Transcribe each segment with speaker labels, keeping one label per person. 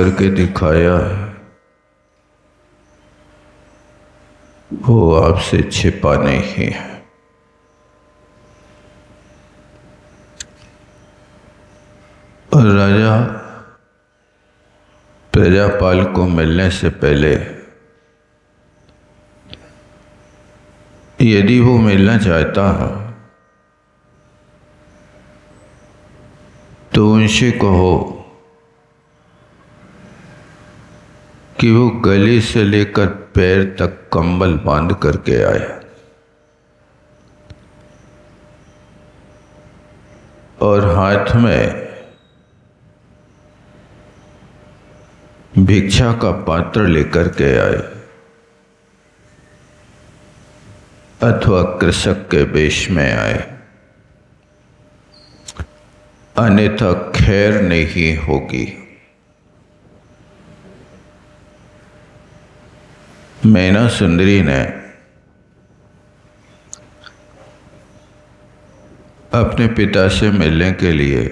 Speaker 1: करके दिखाया है वो आपसे छिपा नहीं है। और राजा प्रजापाल को मिलने से पहले यदि वो मिलना चाहता है तो उनसे कहो कि वो गले से लेकर पैर तक कंबल बांध करके आए और हाथ में भिक्षा का पात्र लेकर के आए अथवा कृषक के वेश में आए, अन्यथा खैर नहीं होगी। मैना सुंदरी ने अपने पिता से मिलने के लिए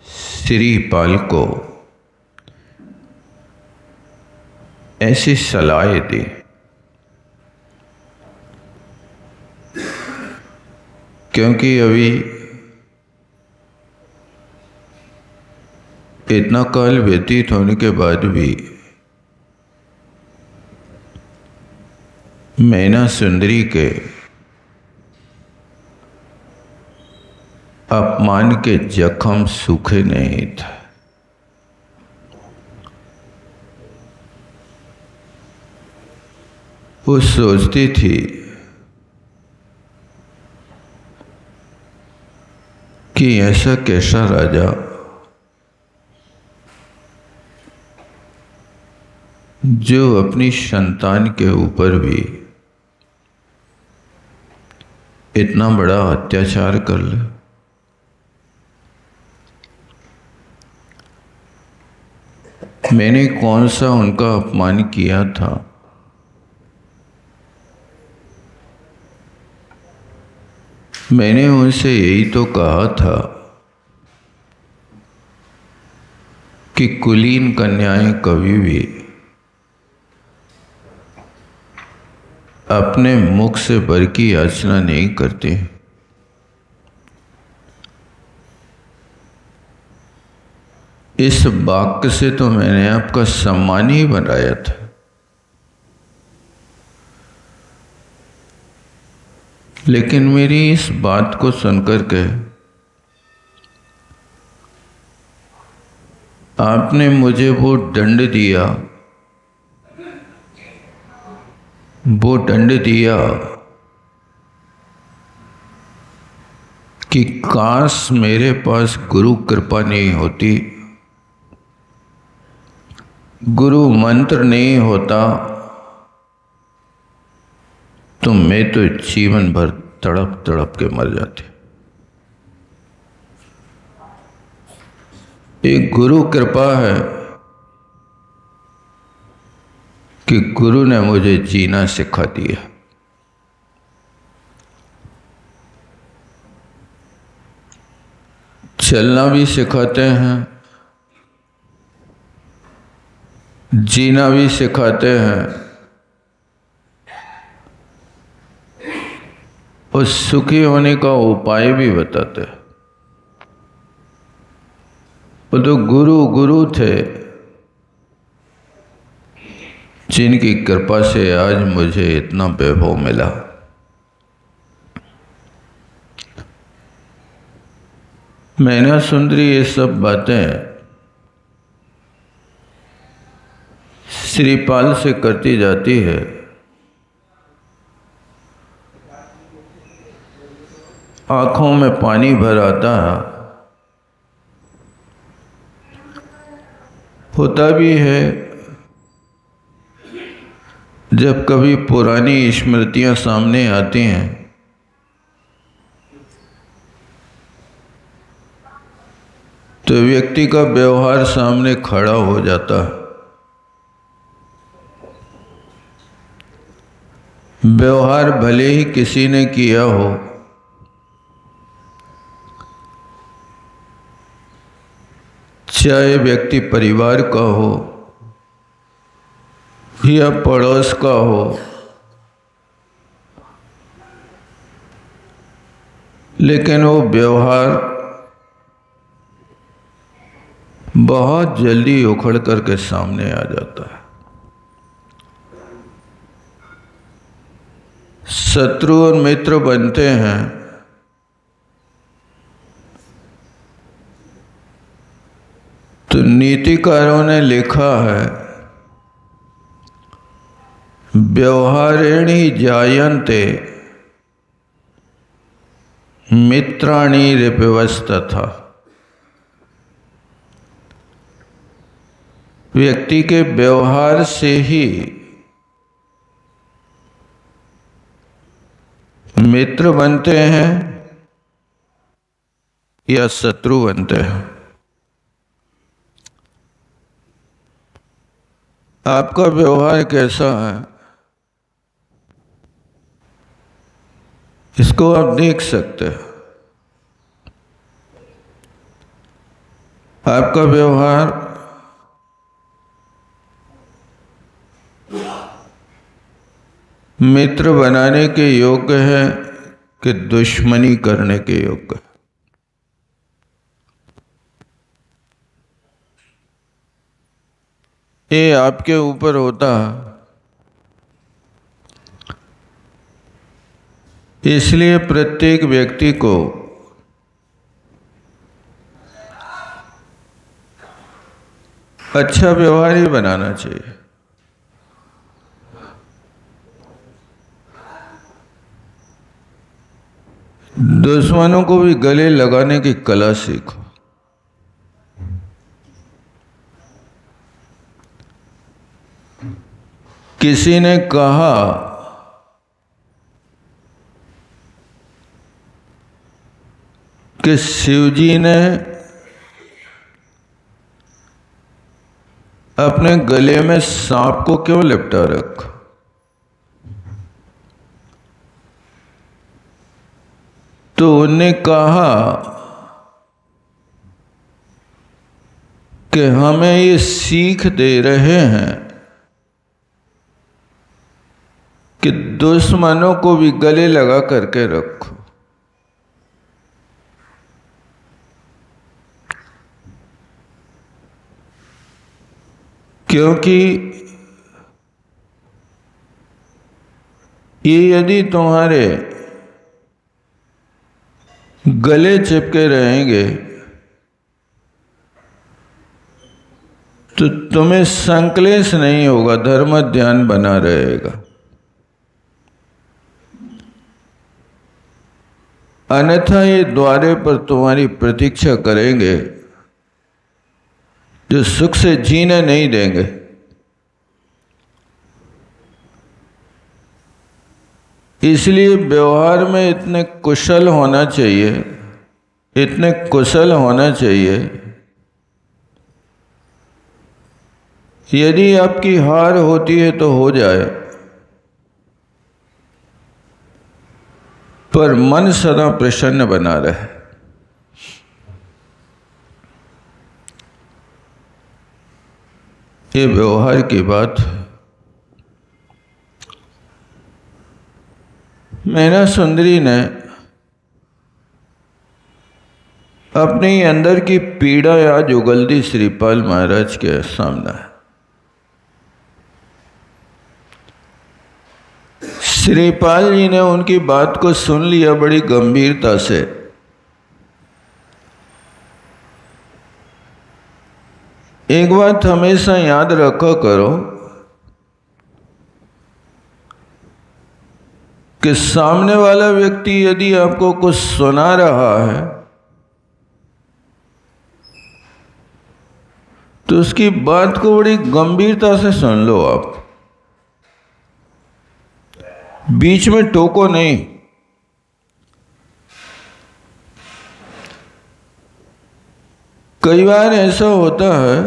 Speaker 1: श्रीपाल को ऐसी सलाह दी क्योंकि अभी इतना काल व्यतीत होने के बाद भी मैना सुंदरी के अपमान के जख्म सूखे नहीं थे। वो सोचती थी कि ऐसा कैसा राजा जो अपनी संतान के ऊपर भी इतना बड़ा अत्याचार कर ले। मैंने कौन सा उनका अपमान किया था? मैंने उनसे यही तो कहा था कि कुलीन कन्याएं कभी भी अपने मुख से वर की याचना नहीं करती। इस वाक्य से तो मैंने आपका सम्मान ही बनाया था। लेकिन मेरी इस बात को सुनकर के आपने मुझे वो दंड दिया कि काश मेरे पास गुरु कृपा नहीं होती, गुरु मंत्र नहीं होता, तो मैं तो जीवन भर तड़प तड़प के मर जाते। एक गुरु कृपा है कि गुरु ने मुझे जीना सिखा दिया। चलना भी सिखाते हैं, जीना भी सिखाते हैं और सुखी होने का उपाय भी बताते हैं। वो तो गुरु थे जिनकी कृपा से आज मुझे इतना वैभव मिला। मैना सुंदरी ये सब बातें श्रीपाल से करती जाती है। आंखों में पानी भर आता है। होता भी है जब कभी पुरानी स्मृतियां सामने आती हैं तो व्यक्ति का व्यवहार सामने खड़ा हो जाता है। व्यवहार भले ही किसी ने किया हो, चाहे व्यक्ति परिवार का हो या पड़ोस का हो, लेकिन वो व्यवहार बहुत जल्दी उखड़ करके सामने आ जाता है। शत्रु और मित्र बनते हैं तो नीतिकारों ने लिखा है, व्यवहारेणि जायन्ते मित्राणि रिपवस्तथा। व्यक्ति के व्यवहार से ही मित्र बनते हैं या शत्रु बनते हैं। आपका व्यवहार कैसा है, इसको आप देख सकते हैं। आपका व्यवहार मित्र बनाने के योग्य है कि दुश्मनी करने के योग्य है। ये आपके ऊपर होता है। इसलिए प्रत्येक व्यक्ति को अच्छा व्यवहार ही बनाना चाहिए। दुश्मनों को भी गले लगाने की कला सीखो। किसी ने कहा कि शिवजी ने अपने गले में सांप को क्यों लिपटा रखा? तो उन्होंने कहा कि हमें ये सीख दे रहे हैं कि दुश्मनों को भी गले लगा करके रखो। क्योंकि ये यदि तुम्हारे गले चिपके रहेंगे तो तुम्हें संक्लेश नहीं होगा, धर्म ध्यान बना रहेगा। अन्यथा ये द्वारे पर तुम्हारी प्रतीक्षा करेंगे जो सुख से जीने नहीं देंगे। इसलिए व्यवहार में इतने कुशल होना चाहिए, इतने कुशल होना चाहिए। यदि आपकी हार होती है तो हो जाए, पर मन सदा प्रसन्न बना रहे। ये व्यवहार की बात है। मैना सुंदरी ने अपने अंदर की पीड़ा आज उगल दी श्रीपाल महाराज के सामने। श्रीपाल जी ने उनकी बात को सुन लिया बड़ी गंभीरता से। एक बात हमेशा याद रखा करो कि सामने वाला व्यक्ति यदि आपको कुछ सुना रहा है तो उसकी बात को बड़ी गंभीरता से सुन लो। आप बीच में टोको नहीं। कई बार ऐसा होता है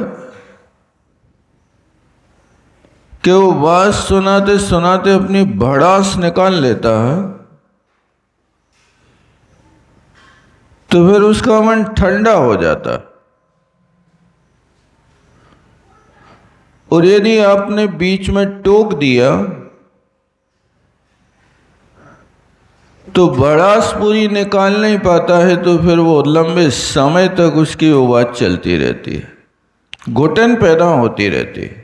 Speaker 1: कि वो बात सुनाते सुनाते अपनी भड़ास निकाल लेता है, तो फिर उसका मन ठंडा हो जाता है। और यदि आपने बीच में टोक दिया तो भड़ास पूरी निकाल नहीं पाता है, तो फिर वो लंबे समय तक उसकी वो बात चलती रहती है, घुटन पैदा होती रहती है।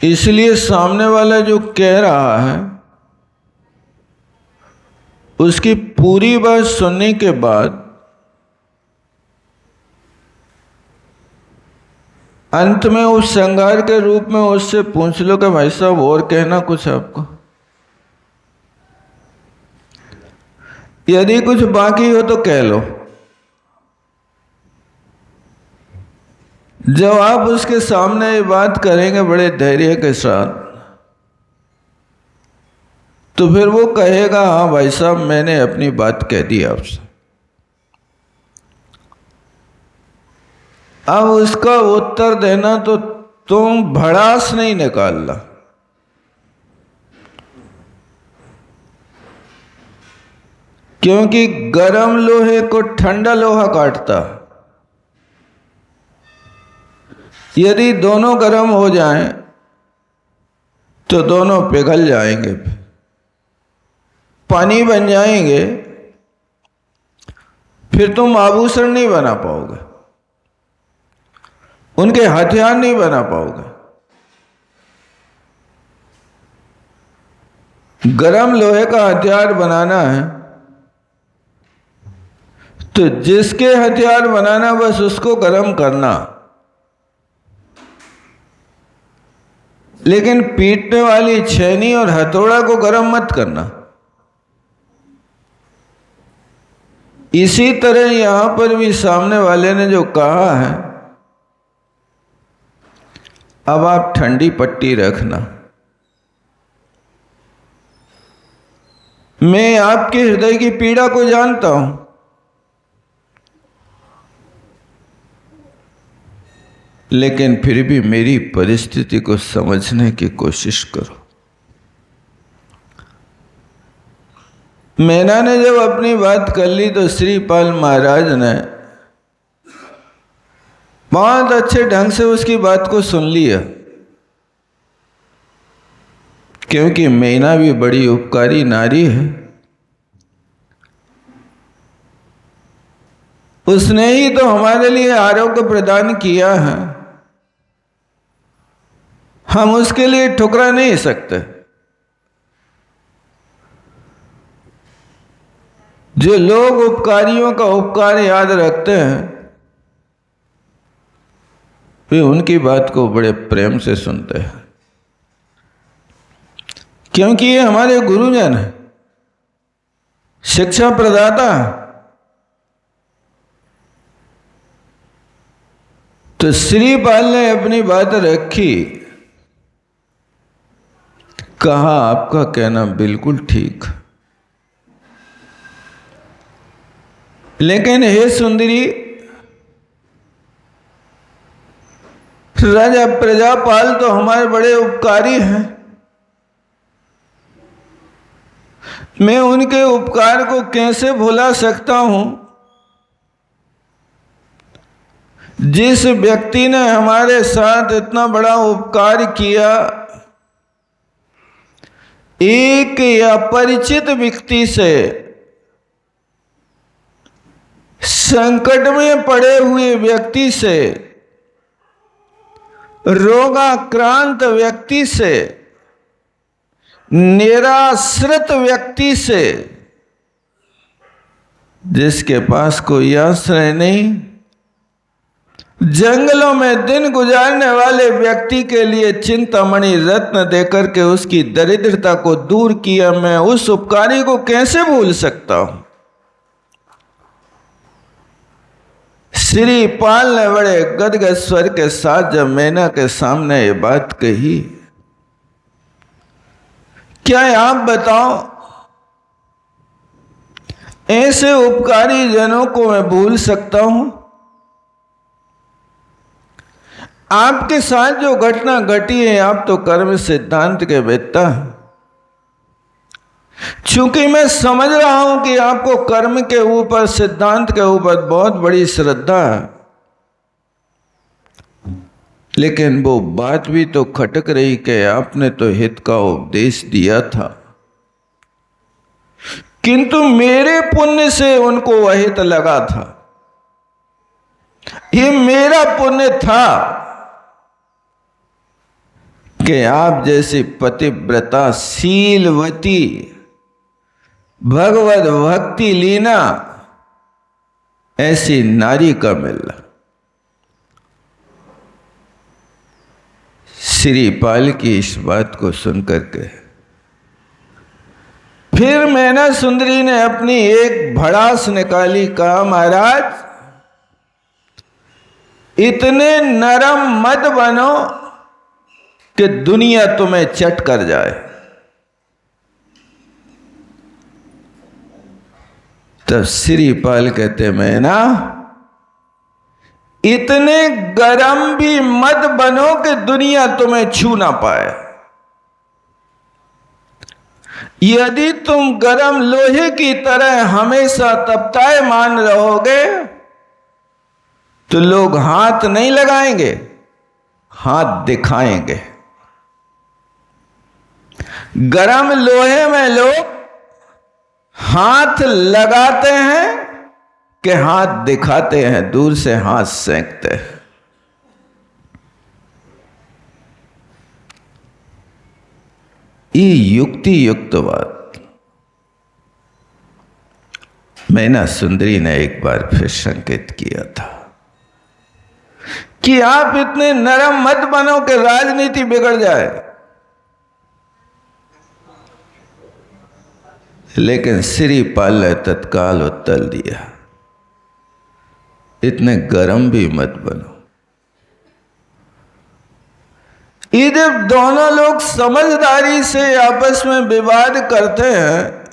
Speaker 1: इसलिए सामने वाला जो कह रहा है उसकी पूरी बात सुनने के बाद अंत में उस श्रृंगार के रूप में उससे पूछ लो कि भाई साहब और कहना कुछ आपको, यदि कुछ बाकी हो तो कह लो। जब आप उसके सामने ये बात करेंगे बड़े धैर्य के साथ, तो फिर वो कहेगा हाँ भाई साहब मैंने अपनी बात कह दी आपसे। अब उसका उत्तर देना तो तुम भड़ास नहीं निकालना, क्योंकि गर्म लोहे को ठंडा लोहा काटता। यदि दोनों गर्म हो जाएं तो दोनों पिघल जाएंगे, पानी बन जाएंगे, फिर तुम आभूषण नहीं बना पाओगे, उनके हथियार नहीं बना पाओगे। गरम लोहे का हथियार बनाना है तो जिसके हथियार बनाना बस उसको गरम करना, लेकिन पीटने वाली छेनी और हथौड़ा को गरम मत करना। इसी तरह यहां पर भी सामने वाले ने जो कहा है, अब आप ठंडी पट्टी रखना, मैं आपके हृदय की पीड़ा को जानता हूं, लेकिन फिर भी मेरी परिस्थिति को समझने की कोशिश करो। मैना ने जब अपनी बात कर ली तो श्रीपाल महाराज ने बहुत अच्छे ढंग से उसकी बात को सुन लिया, क्योंकि मैना भी बड़ी उपकारी नारी है। उसने ही तो हमारे लिए आरोग्य प्रदान किया है, हम उसके लिए ठुकरा नहीं सकते। जो लोग उपकारियों का उपकार याद रखते हैं वे उनकी बात को बड़े प्रेम से सुनते हैं, क्योंकि ये हमारे गुरुजन हैं, शिक्षा प्रदाता। तो श्रीपाल ने अपनी बात रखी, कहा आपका कहना बिल्कुल ठीक, लेकिन हे सुंदरी, राजा प्रजापाल तो हमारे बड़े उपकारी हैं, मैं उनके उपकार को कैसे भुला सकता हूं। जिस व्यक्ति ने हमारे साथ इतना बड़ा उपकार किया, एक अपरिचित व्यक्ति से, संकट में पड़े हुए व्यक्ति से, रोगाक्रांत व्यक्ति से, निराश्रित व्यक्ति से, जिसके पास कोई आश्रय नहीं, जंगलों में दिन गुजारने वाले व्यक्ति के लिए चिंतामणि रत्न देकर के उसकी दरिद्रता को दूर किया, मैं उस उपकारी को कैसे भूल सकता हूं। श्रीपाल ने बड़े गदगद स्वर के साथ जब मैना के सामने ये बात कही, क्या आप बताओ, ऐसे उपकारी जनों को मैं भूल सकता हूं? आपके साथ जो घटना घटी है, आप तो कर्म सिद्धांत के वेत्ता हैं। चूंकि मैं समझ रहा हूं कि आपको कर्म के ऊपर, सिद्धांत के ऊपर बहुत बड़ी श्रद्धा है, लेकिन वो बात भी तो खटक रही कि आपने तो हित का उपदेश दिया था, किंतु मेरे पुण्य से उनको अहित लगा था। ये मेरा पुण्य था कि आप जैसी पतिव्रता, शीलवती, भगवत भक्ति लीना ऐसी नारी का मिलना। श्रीपाल की इस बात को सुनकर के फिर मैना सुंदरी ने अपनी एक भड़ास निकाली, कहा महाराज इतने नरम मत बनो कि दुनिया तुम्हें चट कर जाए। तब श्रीपाल कहते मैना इतने गरम भी मत बनो कि दुनिया तुम्हें छू ना पाए। यदि तुम गरम लोहे की तरह हमेशा तपतायमान रहोगे तो लोग हाथ नहीं लगाएंगे, हाथ दिखाएंगे। गरम लोहे में लोग हाथ लगाते हैं कि हाथ दिखाते हैं, दूर से हाथ सेंकते हैं। ये युक्ति युक्त बात मैना सुंदरी ने एक बार फिर संकेत किया था कि आप इतने नरम मत बनो कि राजनीति बिगड़ जाए। लेकिन श्रीपाल ने तत्काल उत्तर दिया, इतने गरम भी मत बनो। ये जब दोनों लोग समझदारी से आपस में विवाद करते हैं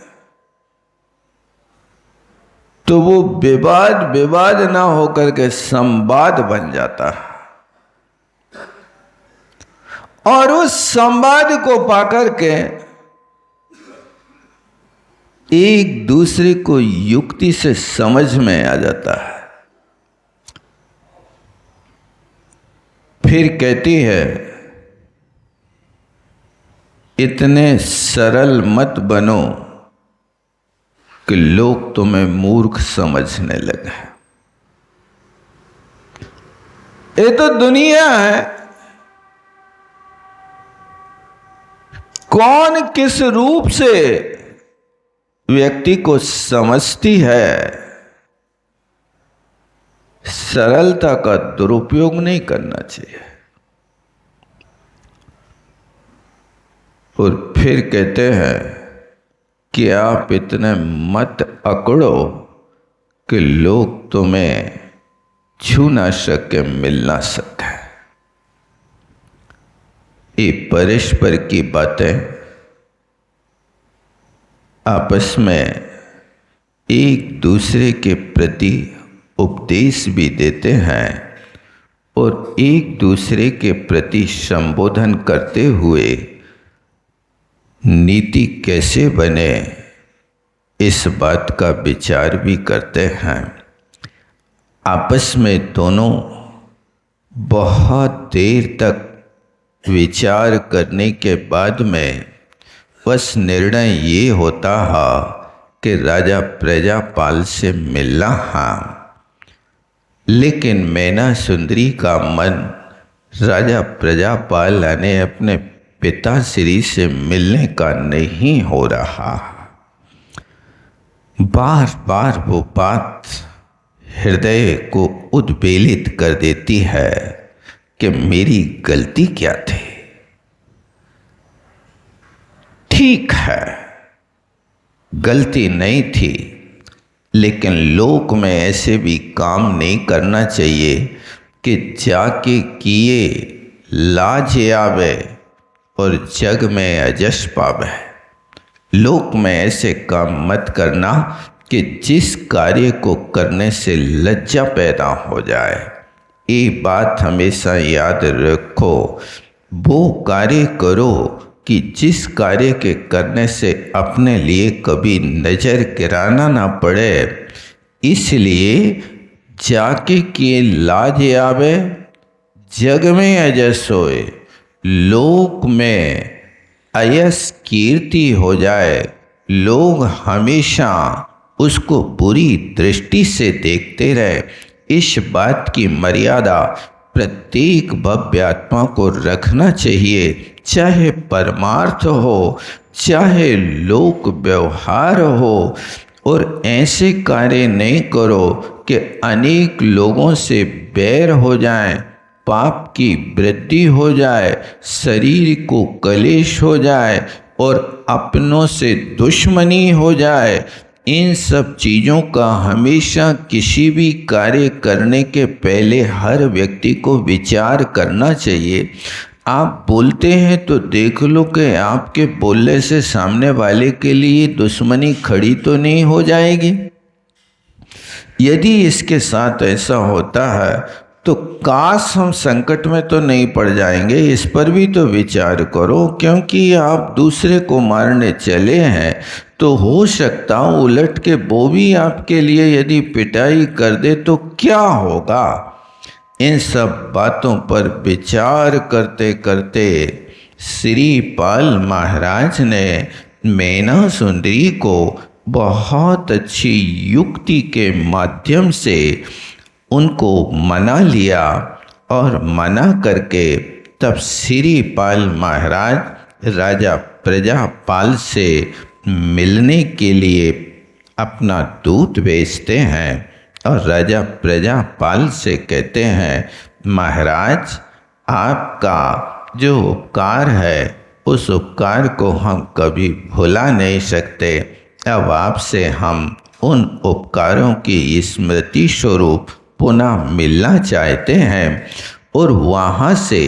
Speaker 1: तो वो विवाद ना होकर के संवाद बन जाता है, और उस संवाद को पाकर के एक दूसरे को युक्ति से समझ में आ जाता है। फिर कहती है इतने सरल मत बनो कि लोग तुम्हें मूर्ख समझने लगे। ये तो दुनिया है, कौन किस रूप से व्यक्ति को समझती है। सरलता का दुरुपयोग नहीं करना चाहिए। और फिर कहते हैं कि आप इतने मत अकड़ो कि लोग तुम्हें छू ना सके, मिल ना सके। ये परस्पर की बातें आपस में एक दूसरे के प्रति उपदेश भी देते हैं और एक दूसरे के प्रति संबोधन करते हुए नीति कैसे बने इस बात का विचार भी करते हैं। आपस में दोनों बहुत देर तक विचार करने के बाद में बस निर्णय ये होता है कि राजा प्रजापाल से मिलना है। लेकिन मैना सुंदरी का मन राजा प्रजापाल यानी अपने पिता श्री से मिलने का नहीं हो रहा। बार बार वो बात हृदय को उद्वेलित कर देती है कि मेरी गलती क्या थी। ठीक है, गलती नहीं थी, लेकिन लोक में ऐसे भी काम नहीं करना चाहिए कि जाके किए लाज आवे और जग में अजस पावे। लोक में ऐसे काम मत करना कि जिस कार्य को करने से लज्जा पैदा हो जाए। ये बात हमेशा याद रखो। वो कार्य करो कि जिस कार्य के करने से अपने लिए कभी नज़र गिराना ना पड़े। इसलिए जाके किए लाज आवे, जग में अजस होए, लोक में अयस कीर्ति हो जाए, लोग हमेशा उसको बुरी दृष्टि से देखते रहे। इस बात की मर्यादा प्रत्येक भव्य आत्मा को रखना चाहिए, चाहे परमार्थ हो, चाहे लोक व्यवहार हो। और ऐसे कार्य नहीं करो कि अनेक लोगों से बैर हो जाए, पाप की वृद्धि हो जाए, शरीर को कलेश हो जाए और अपनों से दुश्मनी हो जाए। इन सब चीज़ों का हमेशा किसी भी कार्य करने के पहले हर व्यक्ति को विचार करना चाहिए। आप बोलते हैं तो देख लो कि आपके बोलने से सामने वाले के लिए दुश्मनी खड़ी तो नहीं हो जाएगी। यदि इसके साथ ऐसा होता है तो काश हम संकट में तो नहीं पड़ जाएंगे। इस पर भी तो विचार करो, क्योंकि आप दूसरे को मारने चले हैं तो हो सकता उलट के वो भी आपके लिए यदि पिटाई कर दे तो क्या होगा। इन सब बातों पर विचार करते करते श्री पाल महाराज ने मैना सुंदरी को बहुत अच्छी युक्ति के माध्यम से उनको मना लिया और मना करके तब श्री पाल महाराज राजा प्रजापाल से मिलने के लिए अपना दूत भेजते हैं और राजा प्रजापाल से कहते हैं, महाराज आपका जो उपकार है उस उपकार को हम कभी भुला नहीं सकते। अब आपसे हम उन उपकारों की स्मृति स्वरूप पुनः मिलना चाहते हैं। और वहाँ से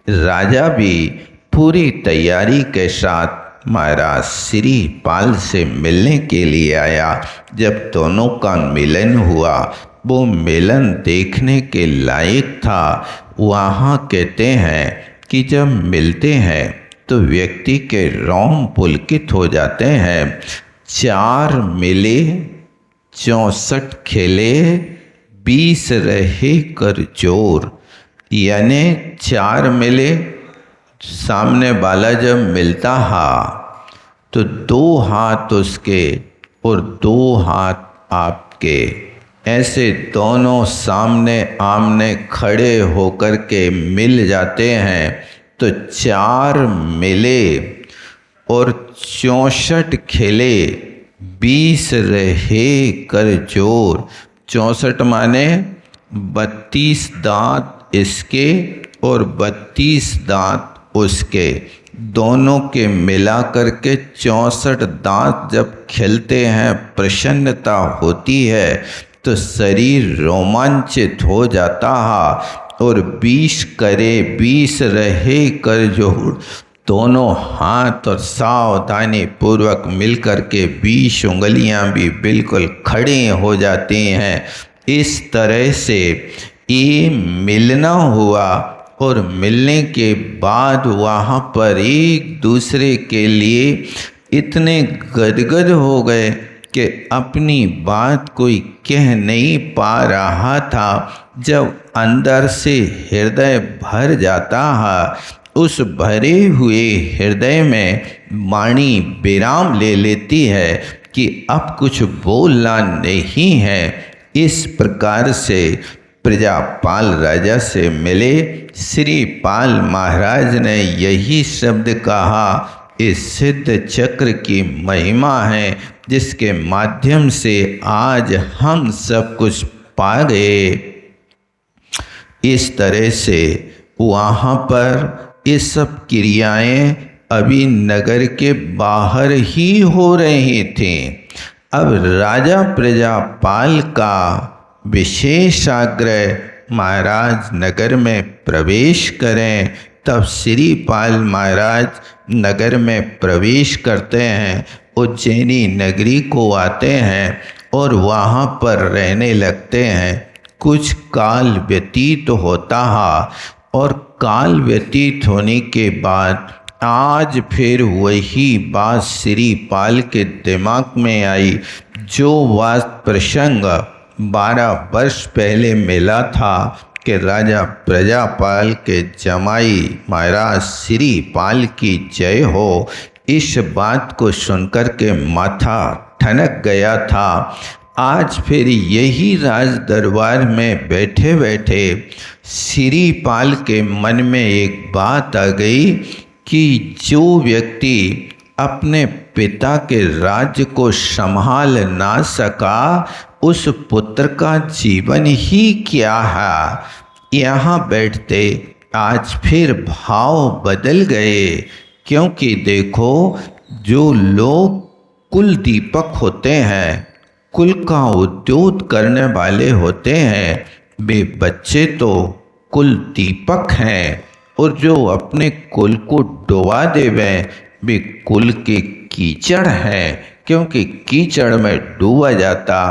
Speaker 1: राजा भी पूरी तैयारी के साथ महाराज श्री पाल से मिलने के लिए आया। जब दोनों का मिलन हुआ वो मिलन देखने के लायक था। वहाँ कहते हैं कि जब मिलते हैं तो व्यक्ति के रोम पुलकित हो जाते हैं। 4 मिले 64 खेले 20 रहे कर जोर, यानी 4 मिले, सामने वाला जब मिलता है तो 2 हाथ उसके और 2 हाथ आपके, ऐसे दोनों सामने आमने खड़े होकर के मिल जाते हैं तो 4 मिले और 64 खेले 20 रहे कर जोर। 64 माने 32 दांत इसके और 32 दांत उसके, दोनों के मिला करके 64 दांत जब खिलते हैं, प्रसन्नता होती है तो शरीर रोमांचित हो जाता है। और 20 करे 20 रहे कर जोड़, दोनों हाथ और सावधानी पूर्वक मिलकर के 20 उंगलियां भी बिल्कुल खड़ी हो जाती हैं। इस तरह से ये मिलना हुआ और मिलने के बाद वहाँ पर एक दूसरे के लिए इतने गदगद हो गए कि अपनी बात कोई कह नहीं पा रहा था। जब अंदर से हृदय भर जाता है, उस भरे हुए हृदय में वाणी विराम ले लेती है कि अब कुछ बोलना नहीं है। इस प्रकार से प्रजापाल राजा से मिले श्री पाल महाराज ने यही शब्द कहा, इस सिद्ध चक्र की महिमा है जिसके माध्यम से आज हम सब कुछ पा गए। इस तरह से वहाँ पर ये सब क्रियाएं अभी नगर के बाहर ही हो रही थी। अब राजा प्रजापाल का विशेष आग्रह महाराज नगर में प्रवेश करें। तब श्री पाल महाराज नगर में प्रवेश करते हैं, उज्जैनी नगरी को आते हैं और वहाँ पर रहने लगते हैं। कुछ काल व्यतीत होता है और काल व्यतीत होने के बाद आज फिर वही बात श्री पाल के दिमाग में आई, जो बात प्रसंग 12 वर्ष पहले मिला था कि राजा प्रजापाल के जमाई महाराज श्रीपाल की जय हो। इस बात को सुनकर के माथा ठनक गया था। आज फिर यही राज दरबार में बैठे बैठे श्रीपाल के मन में एक बात आ गई कि जो व्यक्ति अपने पिता के राज्य को संभाल ना सका, उस पुत्र का जीवन ही क्या है। यहाँ बैठते आज फिर भाव बदल गए, क्योंकि देखो जो लोग कुल दीपक होते हैं, कुल का उद्योग करने वाले होते हैं, वे बच्चे तो कुल दीपक हैं, और जो अपने कुल को डुबा देवे वे कुल के कीचड़ हैं, क्योंकि कीचड़ में डूबा जाता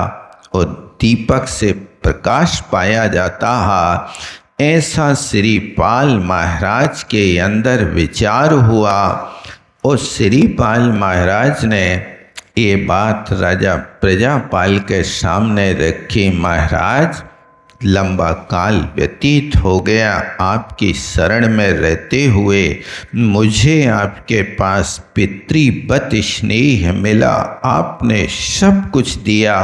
Speaker 1: और दीपक से प्रकाश पाया जाता है। ऐसा श्रीपाल महाराज के अंदर विचार हुआ और श्रीपाल महाराज ने ये बात राजा प्रजापाल के सामने रखी। महाराज, लंबा काल व्यतीत हो गया आपकी शरण में रहते हुए, मुझे आपके पास पितृवत स्नेह मिला, आपने सब कुछ दिया।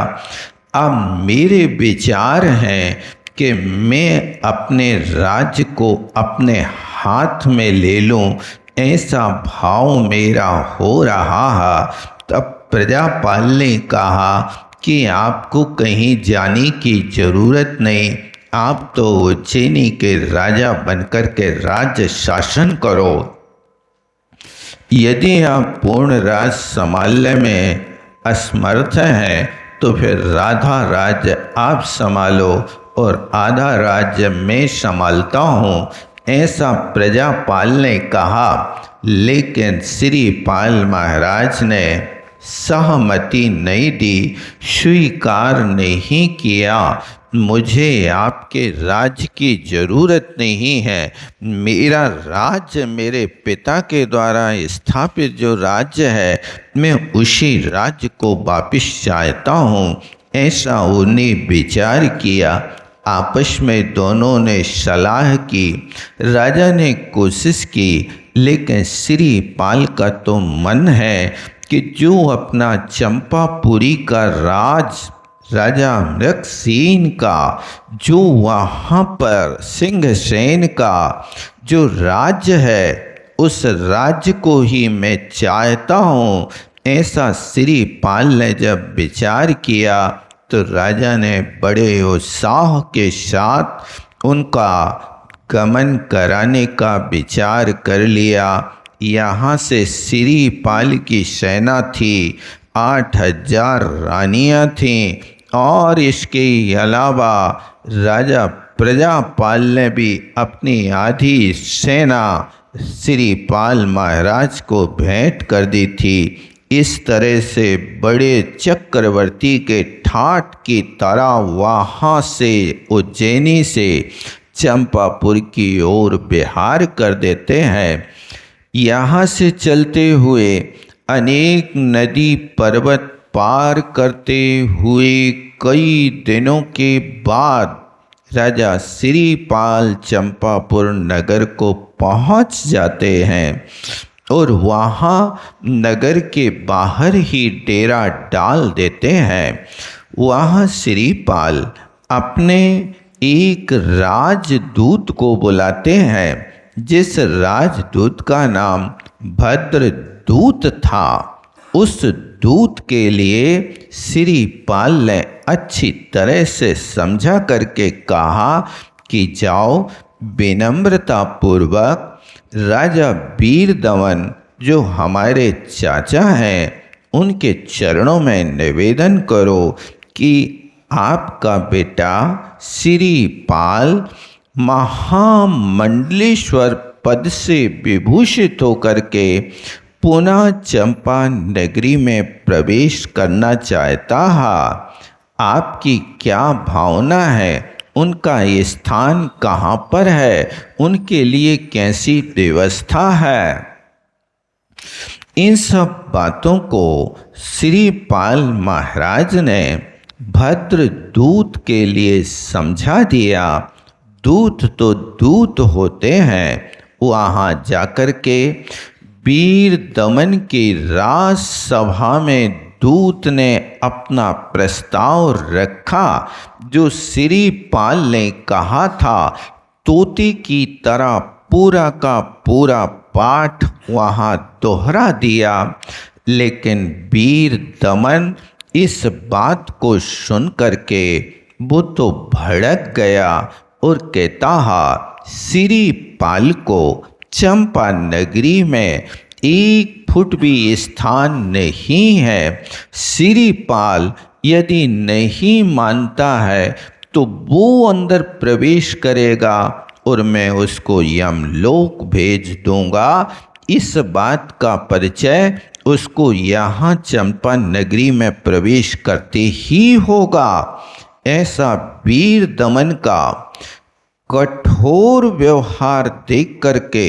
Speaker 1: अब मेरे विचार हैं कि मैं अपने राज्य को अपने हाथ में ले लूं, ऐसा भाव मेरा हो रहा है। तब प्रजापाल ने कहा कि आपको कहीं जाने की जरूरत नहीं, आप तो उज्जैनी के राजा बनकर के राज्य शासन करो। यदि आप पूर्ण राज्य संभालने में असमर्थ हैं तो फिर आधा राज्य आप संभालो और आधा राज्य मैं संभालता हूँ, ऐसा प्रजापाल ने कहा। लेकिन श्रीपाल महाराज ने सहमति नहीं दी, स्वीकार नहीं किया। मुझे आपके राज्य की ज़रूरत नहीं है, मेरा राज्य मेरे पिता के द्वारा स्थापित जो राज्य है, मैं उसी राज्य को वापिस चाहता हूँ। ऐसा उन्हें विचार किया। आपस में दोनों ने सलाह की। राजा ने कोशिश की, लेकिन श्रीपाल का तो मन है कि जो अपना चंपापुरी का राज, राजा मृगसेन का जो वहाँ पर सिंहसेन का जो राज्य है, उस राज्य को ही मैं चाहता हूँ। ऐसा श्रीपाल ने जब विचार किया तो राजा ने बड़े उत्साह के साथ उनका गमन कराने का विचार कर लिया। यहाँ से श्रीपाल की सेना थी, 8000 रानियाँ थीं, और इसके अलावा राजा प्रजापाल ने भी अपनी आधी सेना श्रीपाल महाराज को भेंट कर दी थी। इस तरह से बड़े चक्रवर्ती के ठाट की तरह वहाँ से उज्जैनी से चंपापुर की ओर विहार कर देते हैं। यहाँ से चलते हुए अनेक नदी पर्वत पार करते हुए कई दिनों के बाद राजा श्रीपाल चंपापुर नगर को पहुँच जाते हैं और वहाँ नगर के बाहर ही डेरा डाल देते हैं। वहाँ श्रीपाल अपने एक राजदूत को बुलाते हैं, जिस राजदूत का नाम भद्रदूत था। उस दूत के लिए श्रीपाल ने अच्छी तरह से समझा करके कहा कि जाओ, विनम्रता पूर्वक राजा वीरदमन जो हमारे चाचा हैं, उनके चरणों में निवेदन करो कि आपका बेटा श्रीपाल महामंडलेश्वर पद से विभूषित होकर के पुनः चंपा नगरी में प्रवेश करना चाहता है। आपकी क्या भावना है? उनका ये स्थान कहाँ पर है? उनके लिए कैसी व्यवस्था है? इन सब बातों को श्रीपाल महाराज ने भद्रदूत के लिए समझा दिया। दूत तो दूत होते हैं। वहाँ जाकर के वीर दमन की राज सभा में दूत ने अपना प्रस्ताव रखा। जो सिरीपाल ने कहा था तोते की तरह पूरा का पूरा पाठ वहाँ दोहरा दिया। लेकिन वीर दमन इस बात को सुन करके वो तो भड़क गया और कहता है सिरीपाल को चंपा नगरी में 1 फुट भी स्थान नहीं है। सिरीपाल यदि नहीं मानता है तो वो अंदर प्रवेश करेगा और मैं उसको यमलोक भेज दूंगा। इस बात का परिचय उसको यहाँ चंपा नगरी में प्रवेश करते ही होगा। ऐसा वीर दमन का कठोर व्यवहार देख करके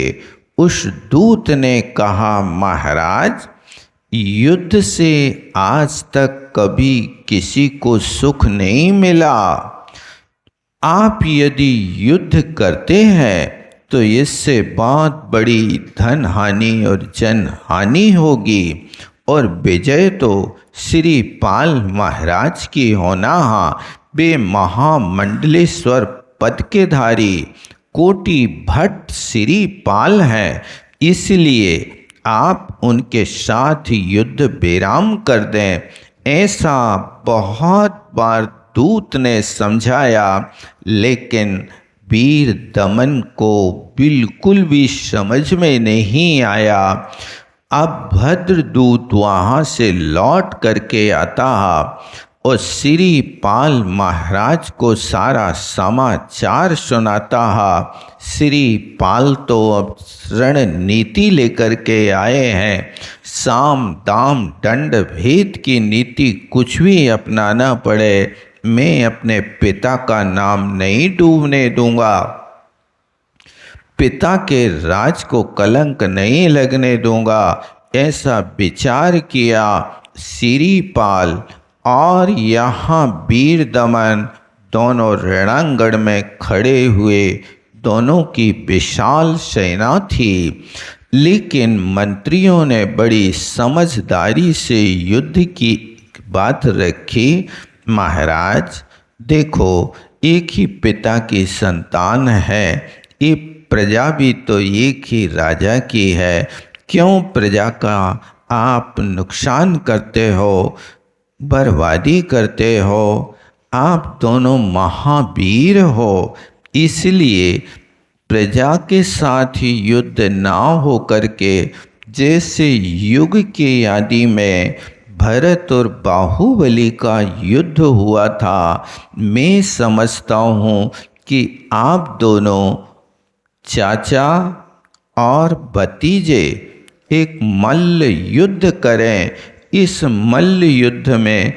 Speaker 1: उस दूत ने कहा, महाराज, युद्ध से आज तक कभी किसी को सुख नहीं मिला। आप यदि युद्ध करते हैं तो इससे बहुत बड़ी धन हानि और जन हानि होगी और विजय तो सिरीपाल महाराज की होना है। वे महामंडलेश्वर पद के धारी कोटि भट्ट सिरीपाल हैं, इसलिए आप उनके साथ युद्ध विराम कर दें। ऐसा बहुत बार दूत ने समझाया, लेकिन वीर दमन को बिल्कुल भी समझ में नहीं आया। अब भद्रदूत वहाँ से लौट करके आता है और सिरीपाल महाराज को सारा समाचार सुनाता है। सिरीपाल तो अब रणनीति लेकर के आए हैं। साम दाम दंड भेद की नीति कुछ भी अपनाना पड़े, मैं अपने पिता का नाम नहीं डूबने दूंगा। पिता के राज को कलंक नहीं लगने दूंगा। ऐसा विचार किया सिरीपाल। और यहाँ वीर दमन दोनों रणांगण में खड़े हुए। दोनों की विशाल सेना थी, लेकिन मंत्रियों ने बड़ी समझदारी से युद्ध की बात रखी। महाराज देखो, एक ही पिता की संतान है, ये प्रजा भी तो एक ही राजा की है, क्यों प्रजा का आप नुकसान करते हो, बर्बादी करते हो। आप दोनों महावीर हो, इसलिए प्रजा के साथ ही युद्ध ना हो करके जैसे युग के आदि में भरत और बाहुबली का युद्ध हुआ था, मैं समझता हूँ कि आप दोनों चाचा और भतीजे एक मल्ल युद्ध करें। इस मल्ल युद्ध में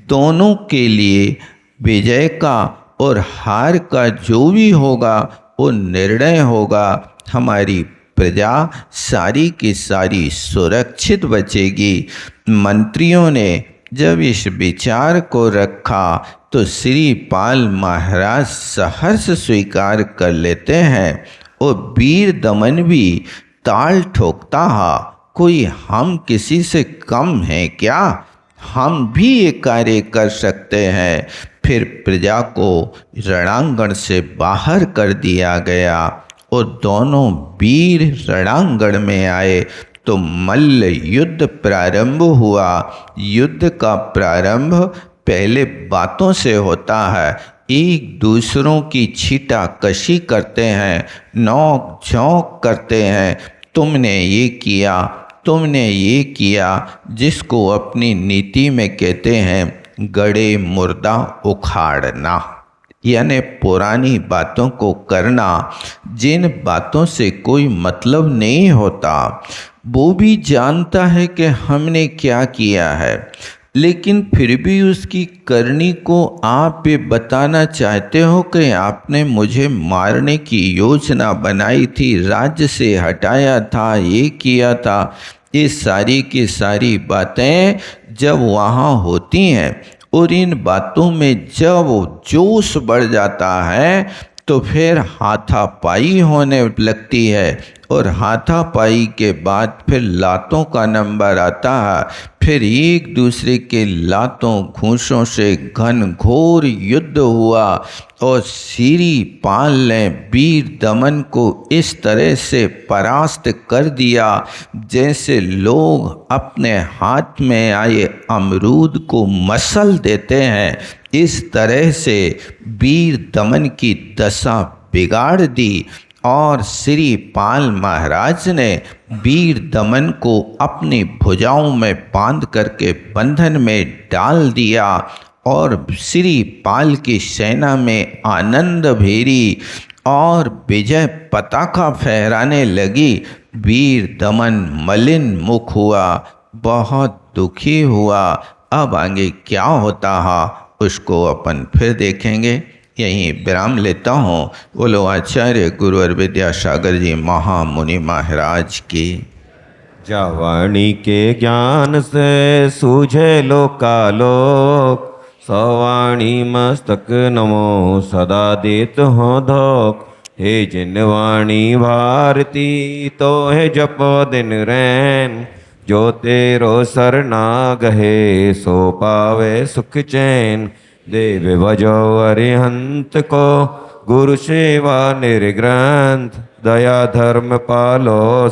Speaker 1: दोनों के लिए विजय का और हार का जो भी होगा वो निर्णय होगा। हमारी प्रजा सारी की सारी सुरक्षित बचेगी। मंत्रियों ने जब इस विचार को रखा तो सिरीपाल महाराज सहर्ष स्वीकार कर लेते हैं और वीर दमन भी ताल ठोकता है, कोई हम किसी से कम हैं क्या, हम भी ये कार्य कर सकते हैं। फिर प्रजा को रणांगण से बाहर कर दिया गया और दोनों वीर रणांगण में आए तो मल्ल युद्ध प्रारंभ हुआ। युद्ध का प्रारंभ पहले बातों से होता है। एक दूसरों की छीटा कशी करते हैं, नोक झोंक करते हैं, तुमने ये किया, तुमने ये किया, जिसको अपनी नीति में कहते हैं गड़े मुर्दा उखाड़ना, यानी पुरानी बातों को करना। जिन बातों से कोई मतलब नहीं होता, वो भी जानता है कि हमने क्या किया है, लेकिन फिर भी उसकी करनी को आप ये बताना चाहते हो कि आपने मुझे मारने की योजना बनाई थी, राज्य से हटाया था, ये किया था। ये सारी की सारी बातें जब वहाँ होती हैं और इन बातों में जब जोश बढ़ जाता है तो फिर हाथापाई होने लगती है और हाथापाई के बाद फिर लातों का नंबर आता है। फिर एक दूसरे के लातों घूंसों से घनघोर युद्ध हुआ और सिरिपाल ने वीर दमन को इस तरह से परास्त कर दिया जैसे लोग अपने हाथ में आए अमरूद को मसल देते हैं। इस तरह से वीर दमन की दशा बिगाड़ दी और सिरिपाल महाराज ने वीर दमन को अपनी भुजाओं में बांध करके बंधन में डाल दिया और सिरिपाल की सेना में आनंद भेरी और विजय पताका फहराने लगी। वीर दमन मलिन मुख हुआ, बहुत दुखी हुआ। अब आगे क्या होता है उसको अपन फिर देखेंगे। यहीं विराम लेता हूँ। बोलो आचार्य गुरुवर विद्यासागर जी महामुनि महाराज की।
Speaker 2: जावाणी के ज्ञान से सूझे लोकालोक, सवाणी मस्तक नमो सदा देत हो धोख। हे जिनवाणी भारती तो है जपो दिन रैन, जो तेरो सरना गहे सो पावे सुख चैन। देव भजो अरिहंत को गुरु सेवा निर्ग्रंथ, दया धर्म पालो